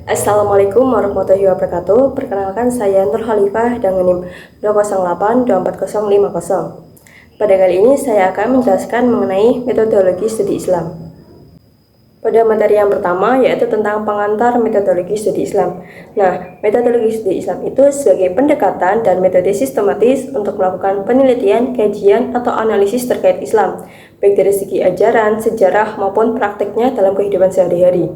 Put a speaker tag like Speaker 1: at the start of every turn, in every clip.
Speaker 1: Assalamualaikum warahmatullahi wabarakatuh. Perkenalkan saya Nur Khalifah dengan NIM 208-24050. Pada kali ini saya akan menjelaskan mengenai metodologi studi Islam. Pada materi yang pertama yaitu tentang pengantar metodologi studi Islam. Nah, metodologi studi Islam itu sebagai pendekatan dan metode sistematis untuk melakukan penelitian, kajian, atau analisis terkait Islam, baik dari segi ajaran, sejarah, maupun praktiknya dalam kehidupan sehari-hari.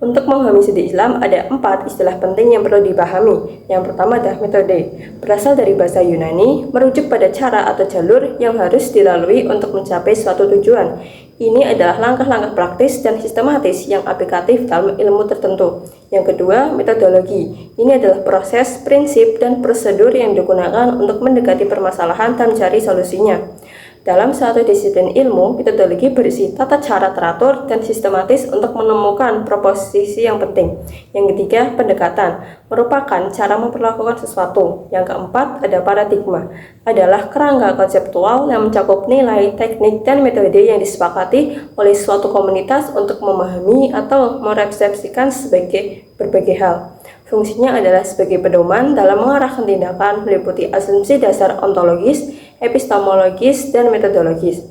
Speaker 1: Untuk memahami studi Islam, ada 4 istilah penting yang perlu dipahami. Yang pertama adalah metode, berasal dari bahasa Yunani, merujuk pada cara atau jalur yang harus dilalui untuk mencapai suatu tujuan. Ini adalah langkah-langkah praktis dan sistematis yang aplikatif dalam ilmu tertentu. Yang kedua, metodologi. Ini adalah proses, prinsip, dan prosedur yang digunakan untuk mendekati permasalahan dan mencari solusinya. Dalam suatu disiplin ilmu, metodologi berisi tata cara teratur dan sistematis untuk menemukan proposisi yang penting. Yang ketiga, pendekatan, merupakan cara memperlakukan sesuatu. Yang keempat, ada paradigma, adalah kerangka konseptual yang mencakup nilai, teknik, dan metode yang disepakati oleh suatu komunitas untuk memahami atau meresepsikan sebagai berbagai hal. Fungsinya adalah sebagai pedoman dalam mengarahkan tindakan, meliputi asumsi dasar ontologis, epistemologis, dan metodologis.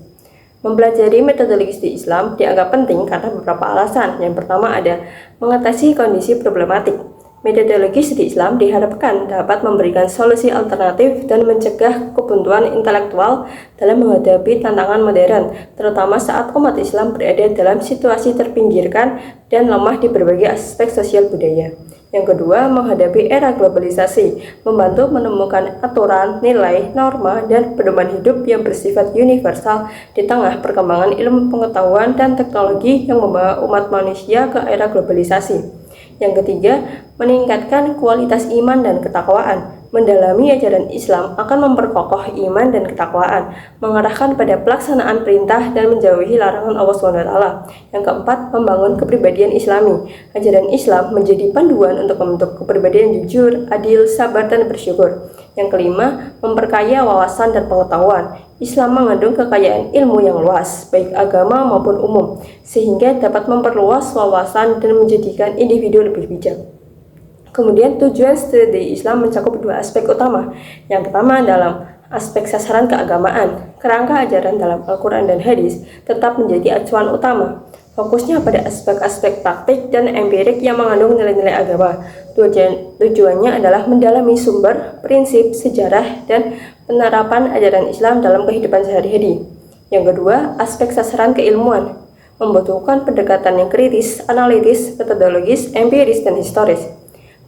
Speaker 1: Mempelajari metodologi studi Islam dianggap penting karena beberapa alasan. Yang pertama ada mengatasi kondisi problematik. Metodologi studi Islam diharapkan dapat memberikan solusi alternatif dan mencegah kebuntuan intelektual dalam menghadapi tantangan modern, terutama saat umat Islam berada dalam situasi terpinggirkan dan lemah di berbagai aspek sosial budaya. Yang kedua, menghadapi era globalisasi, membantu menemukan aturan, nilai, norma, dan pedoman hidup yang bersifat universal di tengah perkembangan ilmu pengetahuan dan teknologi yang membawa umat manusia ke era globalisasi. Yang ketiga, meningkatkan kualitas iman dan ketakwaan. Mendalami ajaran Islam akan memperkokoh iman dan ketakwaan, mengarahkan pada pelaksanaan perintah dan menjauhi larangan Allah SWT. Yang keempat, membangun kepribadian Islami. Ajaran Islam menjadi panduan untuk membentuk kepribadian jujur, adil, sabar, dan bersyukur. Yang kelima, memperkaya wawasan dan pengetahuan. Islam mengandung kekayaan ilmu yang luas, baik agama maupun umum, sehingga dapat memperluas wawasan dan menjadikan individu lebih bijak. Kemudian tujuan studi Islam mencakup 2 aspek utama. Yang pertama dalam aspek sasaran keagamaan, kerangka ajaran dalam Al-Quran dan hadis tetap menjadi acuan utama. Fokusnya pada aspek-aspek praktik dan empirik yang mengandung nilai-nilai agama. Tujuannya adalah mendalami sumber, prinsip, sejarah, dan penerapan ajaran Islam dalam kehidupan sehari-hari. Yang kedua, aspek sasaran keilmuan, membutuhkan pendekatan yang kritis, analitis, metodologis, empiris, dan historis.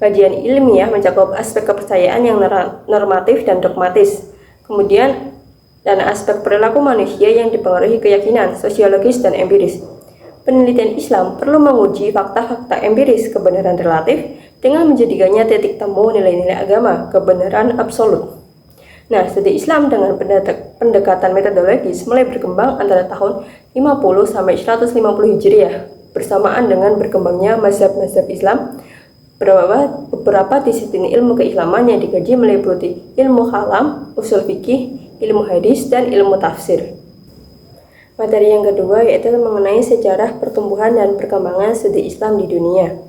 Speaker 1: Kajian ilmiah mencakup aspek kepercayaan yang normatif dan dogmatis. Kemudian, dan aspek perilaku manusia yang dipengaruhi keyakinan, sosiologis, dan empiris. Penelitian Islam perlu menguji fakta-fakta empiris kebenaran relatif dengan menjadikannya titik temu nilai-nilai agama, kebenaran absolut. Nah, studi Islam dengan pendekatan metodologis mulai berkembang antara tahun 50 sampai 150 Hijriah, bersamaan dengan berkembangnya mazhab-mazhab Islam. Beberapa disiplin ilmu keislaman yang dikaji meliputi ilmu kalam, usul fikih, ilmu hadis, dan ilmu tafsir. Materi yang kedua yaitu mengenai sejarah pertumbuhan dan perkembangan studi Islam di dunia.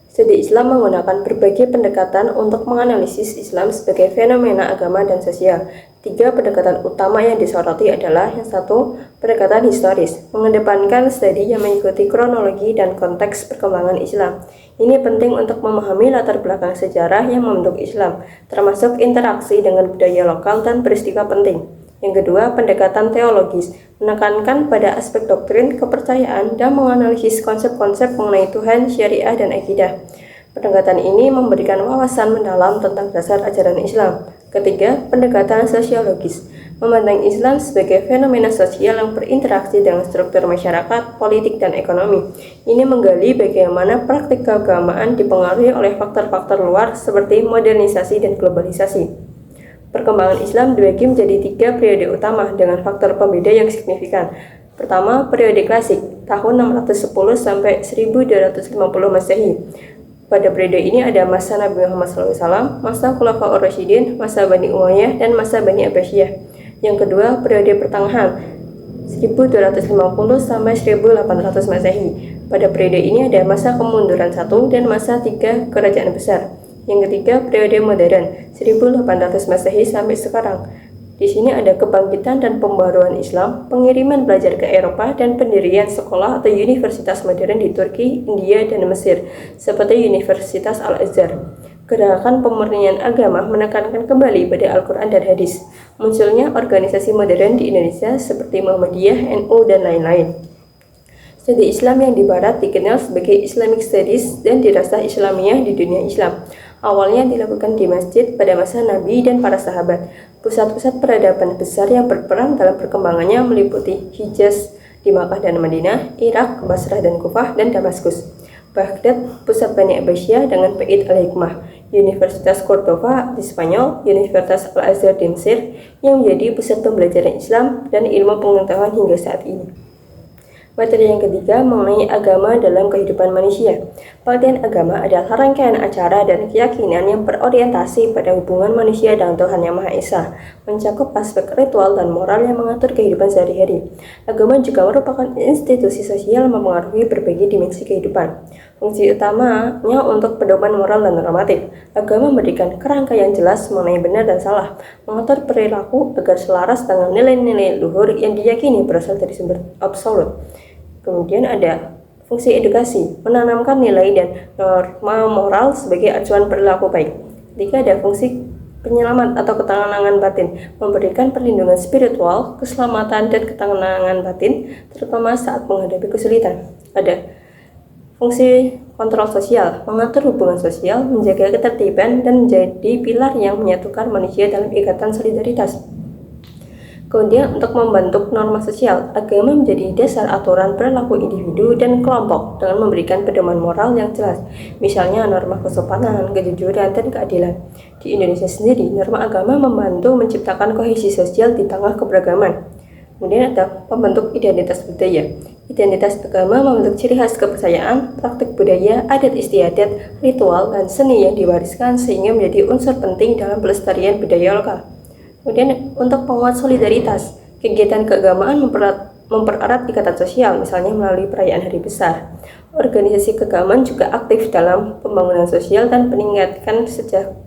Speaker 1: Studi Islam menggunakan berbagai pendekatan untuk menganalisis Islam sebagai fenomena agama dan sosial. 3 pendekatan utama yang disoroti adalah yang satu, pendekatan historis, mengedepankan studi yang mengikuti kronologi dan konteks perkembangan Islam. Ini penting untuk memahami latar belakang sejarah yang membentuk Islam, termasuk interaksi dengan budaya lokal dan peristiwa penting. Yang kedua, pendekatan teologis, menekankan pada aspek doktrin, kepercayaan, dan menganalisis konsep-konsep mengenai Tuhan, syariah, dan akidah. Pendekatan ini memberikan wawasan mendalam tentang dasar ajaran Islam. Ketiga, pendekatan sosiologis, memandang Islam sebagai fenomena sosial yang berinteraksi dengan struktur masyarakat, politik, dan ekonomi. Ini menggali bagaimana praktik keagamaan dipengaruhi oleh faktor-faktor luar seperti modernisasi dan globalisasi. Perkembangan Islam dibagi menjadi 3 periode utama dengan faktor pembeda yang signifikan. Pertama, periode klasik, tahun 610 sampai 1250 Masehi. Pada periode ini ada masa Nabi Muhammad SAW, masa Khulafaur Rasyidin, masa Bani Umayyah, dan masa Bani Abbasiyah. Yang kedua, periode pertengahan, 1250 sampai 1800 Masehi. Pada periode ini ada masa kemunduran 1 dan masa 3 kerajaan besar. Yang ketiga, periode modern 1800 Masehi sampai sekarang. Di sini ada kebangkitan dan pembaruan Islam, pengiriman belajar ke Eropa, dan pendirian sekolah atau universitas modern di Turki, India, dan Mesir, seperti Universitas Al-Azhar. Gerakan pemurnian agama menekankan kembali pada Al-Quran dan hadis. Munculnya organisasi modern di Indonesia seperti Muhammadiyah, NU, dan lain-lain. Studi Islam yang di Barat dikenal sebagai Islamic Studies dan dirasa Islamiyah di dunia Islam. Awalnya dilakukan di masjid pada masa Nabi dan para sahabat. Pusat-pusat peradaban besar yang berperan dalam perkembangannya meliputi Hijaz di Makkah dan Madinah, Irak, Basrah dan Kufah, dan Damaskus. Baghdad, pusat Bani Abbasiyah dengan Bait al-Hikmah, Universitas Cordova di Spanyol, Universitas Al-Azhar di Mesir, yang menjadi pusat pembelajaran Islam dan ilmu pengetahuan hingga saat ini. Materi yang ketiga mengenai agama dalam kehidupan manusia. Pengertian agama adalah rangkaian acara dan keyakinan yang berorientasi pada hubungan manusia dengan Tuhan Yang Maha Esa, mencakup aspek ritual dan moral yang mengatur kehidupan sehari-hari. Agama juga merupakan institusi sosial yang mempengaruhi berbagai dimensi kehidupan. Fungsi utamanya untuk pedoman moral dan normatif. Agama memberikan kerangka yang jelas mengenai benar dan salah, mengatur perilaku agar selaras dengan nilai-nilai luhur yang diyakini berasal dari sumber absolut. Kemudian ada fungsi edukasi, menanamkan nilai dan norma moral sebagai acuan perilaku baik. Ketiga, ada fungsi penyelamat atau ketenangan batin, memberikan perlindungan spiritual, keselamatan, dan ketenangan batin, terutama saat menghadapi kesulitan. Ada fungsi kontrol sosial, mengatur hubungan sosial, menjaga ketertiban, dan menjadi pilar yang menyatukan manusia dalam ikatan solidaritas. Kemudian untuk membentuk norma sosial, agama menjadi dasar aturan perilaku individu dan kelompok dengan memberikan pedoman moral yang jelas, misalnya norma kesopanan, kejujuran, dan keadilan. Di Indonesia sendiri, norma agama membantu menciptakan kohesi sosial di tengah keberagaman. Kemudian ada pembentuk identitas budaya. Identitas agama membentuk ciri khas kepercayaan, praktik budaya, adat istiadat, ritual, dan seni yang diwariskan sehingga menjadi unsur penting dalam pelestarian budaya lokal. Kemudian untuk penguat solidaritas, kegiatan keagamaan mempererat ikatan sosial, misalnya melalui perayaan hari besar. Organisasi keagamaan juga aktif dalam pembangunan sosial dan meningkatkan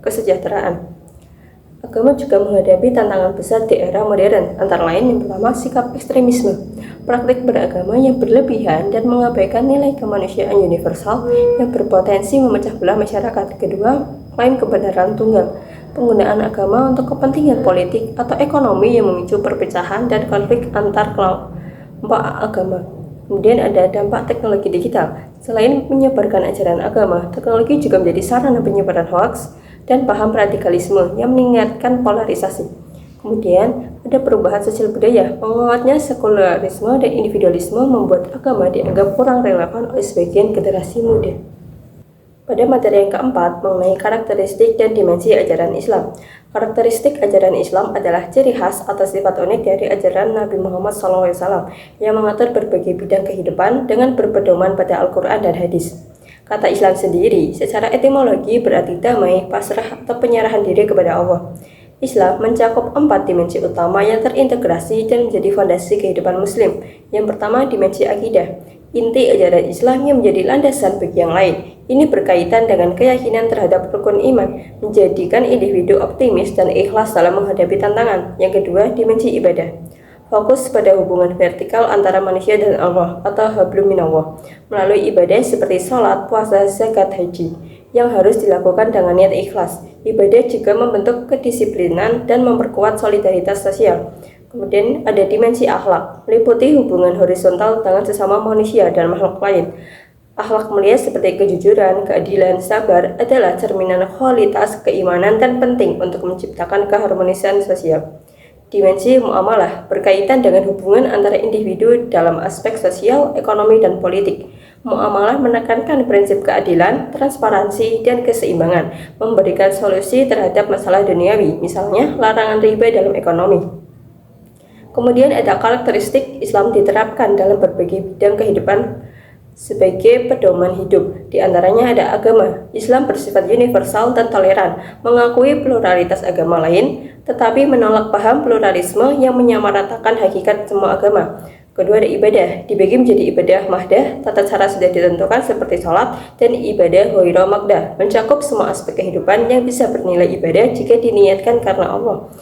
Speaker 1: kesejahteraan. Agama juga menghadapi tantangan besar di era modern, antara lain yang pertama sikap ekstremisme, praktik beragama yang berlebihan dan mengabaikan nilai kemanusiaan universal yang berpotensi memecah belah masyarakat. Kedua, klaim kebenaran tunggal, penggunaan agama untuk kepentingan politik atau ekonomi yang memicu perpecahan dan konflik antar kelompok agama. Kemudian ada dampak teknologi digital. Selain menyebarkan ajaran agama, teknologi juga menjadi sarana penyebaran hoaks dan paham radikalisme yang meningkatkan polarisasi. Kemudian ada perubahan sosial budaya. Menguatnya sekularisme dan individualisme membuat agama dianggap kurang relevan oleh sebagian generasi muda. Pada materi yang keempat mengenai karakteristik dan dimensi ajaran Islam. Karakteristik ajaran Islam adalah ciri khas atau sifat unik dari ajaran Nabi Muhammad SAW yang mengatur berbagai bidang kehidupan dengan berpedoman pada Al-Quran dan hadis. Kata Islam sendiri secara etimologi berarti damai, pasrah, atau penyerahan diri kepada Allah. Islam mencakup 4 dimensi utama yang terintegrasi dan menjadi fondasi kehidupan Muslim. Yang pertama, dimensi akidah. Inti ajaran Islam yang menjadi landasan bagi yang lain. Ini berkaitan dengan keyakinan terhadap rukun iman, menjadikan individu optimis dan ikhlas dalam menghadapi tantangan. Yang kedua, dimensi ibadah. Fokus pada hubungan vertikal antara manusia dan Allah atau hablum minallah melalui ibadah seperti sholat, puasa, zakat, haji yang harus dilakukan dengan niat ikhlas. Ibadah juga membentuk kedisiplinan dan memperkuat solidaritas sosial. Kemudian ada dimensi akhlak, meliputi hubungan horizontal dengan sesama manusia dan makhluk lain. Akhlak mulia seperti kejujuran, keadilan, sabar adalah cerminan kualitas keimanan dan penting untuk menciptakan keharmonisan sosial. Dimensi muamalah berkaitan dengan hubungan antara individu dalam aspek sosial, ekonomi, dan politik. Muamalah menekankan prinsip keadilan, transparansi, dan keseimbangan, memberikan solusi terhadap masalah duniawi, misalnya larangan riba dalam ekonomi. Kemudian ada karakteristik Islam diterapkan dalam berbagai bidang kehidupan sebagai pedoman hidup. Di antaranya ada agama. Islam bersifat universal dan toleran, mengakui pluralitas agama lain, tetapi menolak paham pluralisme yang menyamaratakan hakikat semua agama. Kedua ada ibadah, dibagi menjadi ibadah mahdah, tata cara sudah ditentukan seperti sholat, dan ibadah ghairah makdah, mencakup semua aspek kehidupan yang bisa bernilai ibadah jika diniatkan karena Allah.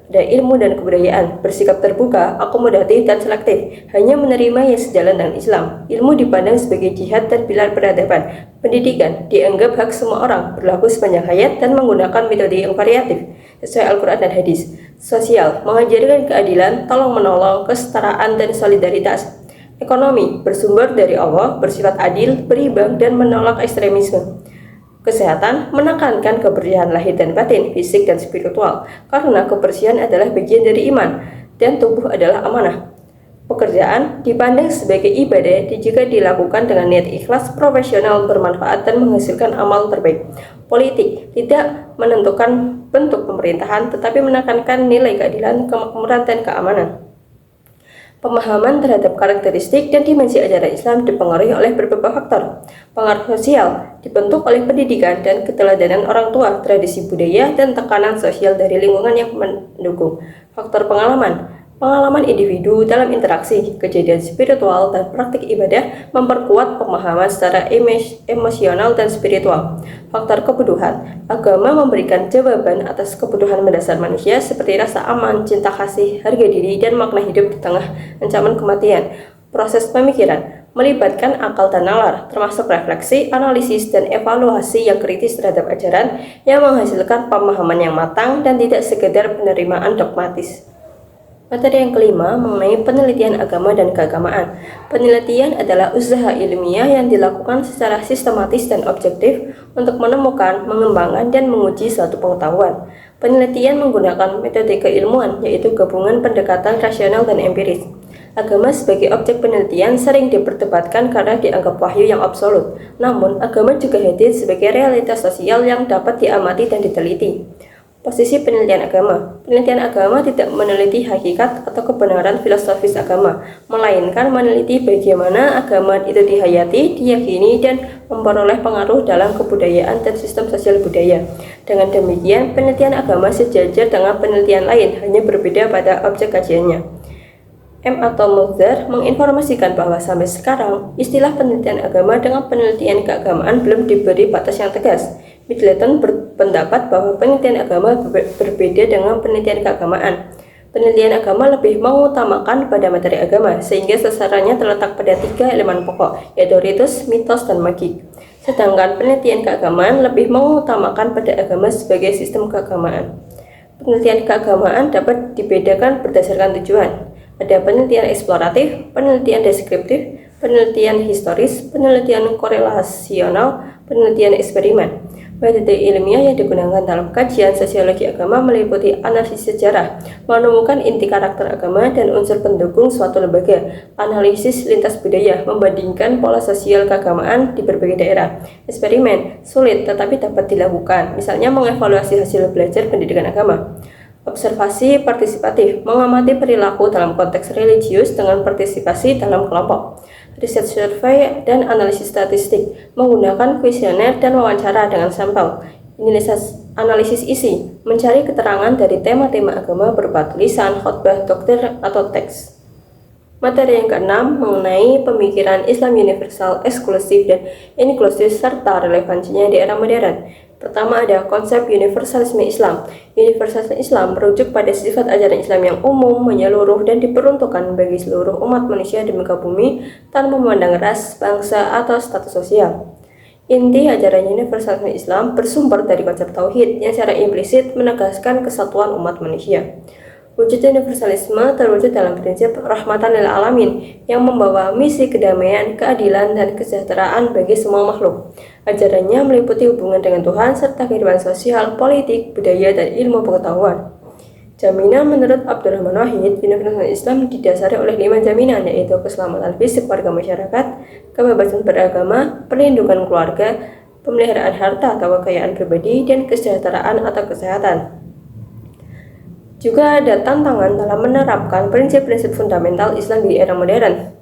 Speaker 1: Ada ilmu dan kebudayaan, bersikap terbuka, akomodatif, dan selektif, hanya menerima yang sejalan dengan Islam. Ilmu dipandang sebagai jihad dan pilar peradaban. Pendidikan dianggap hak semua orang, berlaku sepanjang hayat dan menggunakan metode yang variatif, sesuai Al-Quran dan hadis. Sosial, mengajarkan keadilan, tolong-menolong, kesetaraan, dan solidaritas. Ekonomi, bersumber dari Allah, bersifat adil, berimbang, dan menolak ekstremisme. Kesehatan, menekankan kebersihan lahir dan batin, fisik dan spiritual, karena kebersihan adalah bagian dari iman, dan tubuh adalah amanah. Pekerjaan dipandang sebagai ibadah jika dilakukan dengan niat ikhlas, profesional, bermanfaat, dan menghasilkan amal terbaik. Politik tidak menentukan bentuk pemerintahan, tetapi menekankan nilai keadilan, kemakmuran, dan keamanan. Pemahaman terhadap karakteristik dan dimensi ajaran Islam dipengaruhi oleh beberapa faktor. Pengaruh sosial dibentuk oleh pendidikan dan keteladanan orang tua, tradisi budaya, dan tekanan sosial dari lingkungan yang mendukung. Faktor pengalaman individu dalam interaksi, kejadian spiritual, dan praktik ibadah memperkuat pemahaman secara emosional dan spiritual. Faktor kebutuhan, agama memberikan jawaban atas kebutuhan mendasar manusia seperti rasa aman, cinta kasih, harga diri, dan makna hidup di tengah ancaman kematian. Proses pemikiran melibatkan akal dan nalar, termasuk refleksi, analisis, dan evaluasi yang kritis terhadap ajaran yang menghasilkan pemahaman yang matang dan tidak sekedar penerimaan dogmatis. Materi yang kelima mengenai penelitian agama dan keagamaan. Penelitian adalah usaha ilmiah yang dilakukan secara sistematis dan objektif untuk menemukan, mengembangkan, dan menguji suatu pengetahuan. Penelitian menggunakan metode keilmuan, yaitu gabungan pendekatan rasional dan empiris. Agama sebagai objek penelitian sering diperdebatkan karena dianggap wahyu yang absolut. Namun, agama juga hadir sebagai realitas sosial yang dapat diamati dan diteliti. Posisi penelitian agama. Penelitian agama tidak meneliti hakikat atau kebenaran filosofis agama, melainkan meneliti bagaimana agama itu dihayati, diyakini, dan memperoleh pengaruh dalam kebudayaan dan sistem sosial budaya. Dengan demikian, penelitian agama sejajar dengan penelitian lain, hanya berbeda pada objek kajiannya. M. atau Mulder menginformasikan bahwa sampai sekarang, istilah penelitian agama dengan penelitian keagamaan belum diberi batas yang tegas. Middleton berpendapat bahwa penelitian agama berbeda dengan penelitian keagamaan. Penelitian agama lebih mengutamakan pada materi agama, sehingga sasarannya terletak pada 3 elemen pokok, yaitu ritus, mitos, dan magik. Sedangkan penelitian keagamaan lebih mengutamakan pada agama sebagai sistem keagamaan. Penelitian keagamaan dapat dibedakan berdasarkan tujuan. Ada penelitian eksploratif, penelitian deskriptif, penelitian historis, penelitian korelasional, penelitian eksperimen. Metode ilmiah yang digunakan dalam kajian sosiologi agama meliputi analisis sejarah, menemukan inti karakter agama dan unsur pendukung suatu lembaga, analisis lintas budaya, membandingkan pola sosial keagamaan di berbagai daerah. Eksperimen sulit tetapi dapat dilakukan, misalnya mengevaluasi hasil belajar pendidikan agama. Observasi partisipatif, mengamati perilaku dalam konteks religius dengan partisipasi dalam kelompok. Riset survei dan analisis statistik, menggunakan kuesioner dan wawancara dengan sampel. Analisis isi, mencari keterangan dari tema-tema agama berupa tulisan, khotbah, doktrin, atau teks. Materi yang keenam mengenai pemikiran Islam universal, eksklusif, dan inklusif serta relevansinya di era modern. Pertama ada konsep universalisme Islam. Universalisme Islam merujuk pada sifat ajaran Islam yang umum, menyeluruh, dan diperuntukkan bagi seluruh umat manusia di muka bumi tanpa memandang ras, bangsa, atau status sosial. Inti ajaran universalisme Islam bersumber dari konsep tauhid yang secara implisit menegaskan kesatuan umat manusia. Wujud universalisme terwujud dalam prinsip rahmatan lil alamin yang membawa misi kedamaian, keadilan, dan kesejahteraan bagi semua makhluk. Ajarannya meliputi hubungan dengan Tuhan serta kehidupan sosial, politik, budaya, dan ilmu pengetahuan. Jaminan menurut Abdurrahman Wahid, universalisme Islam didasari oleh 5 jaminan, yaitu keselamatan fisik warga masyarakat, kebebasan beragama, perlindungan keluarga, pemeliharaan harta atau kekayaan pribadi, dan kesejahteraan atau kesehatan. Juga ada tantangan dalam menerapkan prinsip-prinsip fundamental Islam di era modern.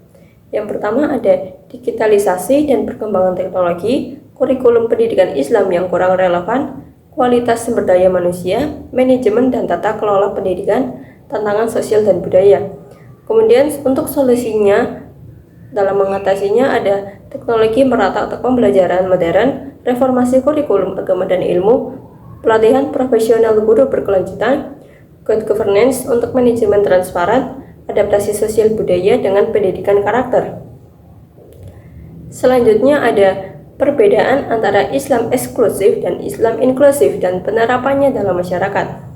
Speaker 1: Yang pertama ada digitalisasi dan perkembangan teknologi, kurikulum pendidikan Islam yang kurang relevan, kualitas sumber daya manusia, manajemen dan tata kelola pendidikan, tantangan sosial dan budaya. Kemudian untuk solusinya dalam mengatasinya ada teknologi merata untuk pembelajaran modern, reformasi kurikulum agama dan ilmu, pelatihan profesional guru berkelanjutan, good governance untuk manajemen transparan, adaptasi sosial budaya dengan pendidikan karakter. Selanjutnya ada perbedaan antara Islam eksklusif dan Islam inklusif dan penerapannya dalam masyarakat.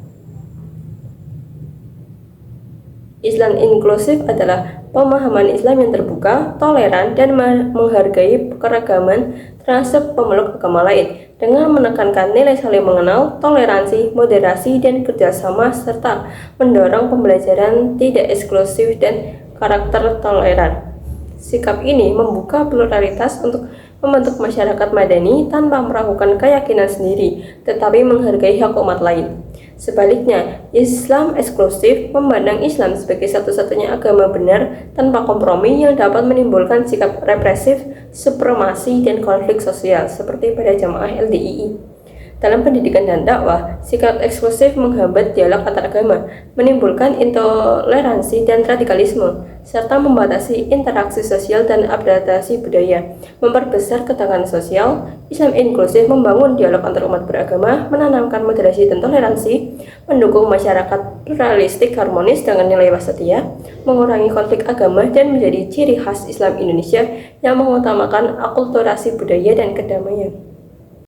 Speaker 1: Islam inklusif adalah pemahaman Islam yang terbuka, toleran, dan menghargai keragaman terhadap pemeluk agama lain dengan menekankan nilai saling mengenal, toleransi, moderasi, dan kerjasama serta mendorong pembelajaran tidak eksklusif dan karakter toleran. Sikap ini membuka pluralitas untuk membentuk masyarakat madani tanpa meragukan keyakinan sendiri, tetapi menghargai hak umat lain. Sebaliknya, Islam eksklusif memandang Islam sebagai satu-satunya agama benar tanpa kompromi yang dapat menimbulkan sikap represif, supremasi, dan konflik sosial seperti pada jamaah LDII. Dalam pendidikan dan dakwah, sikap eksklusif menghambat dialog antar agama, menimbulkan intoleransi dan radikalisme, serta membatasi interaksi sosial dan adaptasi budaya, memperbesar ketegangan sosial. Islam inklusif membangun dialog antar umat beragama, menanamkan moderasi dan toleransi, mendukung masyarakat pluralistik harmonis dengan nilai wasatiyah, mengurangi konflik agama, dan menjadi ciri khas Islam Indonesia yang mengutamakan akulturasi budaya dan kedamaian.